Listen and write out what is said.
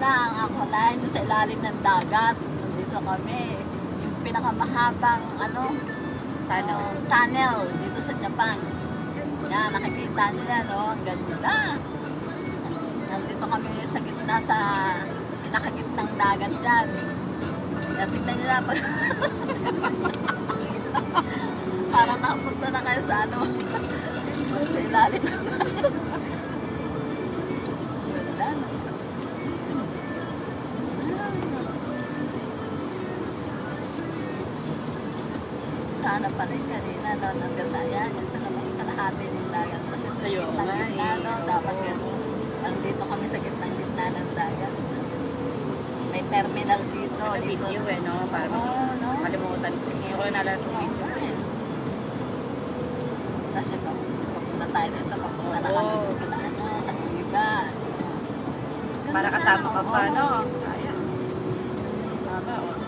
na ang Aqualine sa ilalim ng dagat. Nandito kami. Yung pinakamahabang tunnel dito sa Japan. Yan, nakikita nila, no? Ang ganda. Nandito kami sa gitna sa pinakagitnang dagat dyan. Kaya tignan nyo na pag... Parang nakapunta na kayo sa sa ilalim ng dagat. Ganda, no? Sana pala yung kanina, no? Nagkasayan. Ito naman yung kalahati ng dagat. Kasi ito yung gitna, no? Dapat ganun. Nandito kami sa gitna ng dagat. May terminal dito. Video eh, no? Para no? makalimutan. Hindi ko na nalang video. Kasi papunta tayo dito. Papunta na kami sa iba. Para kasama ka pa, no? Sayang. Tama, oh.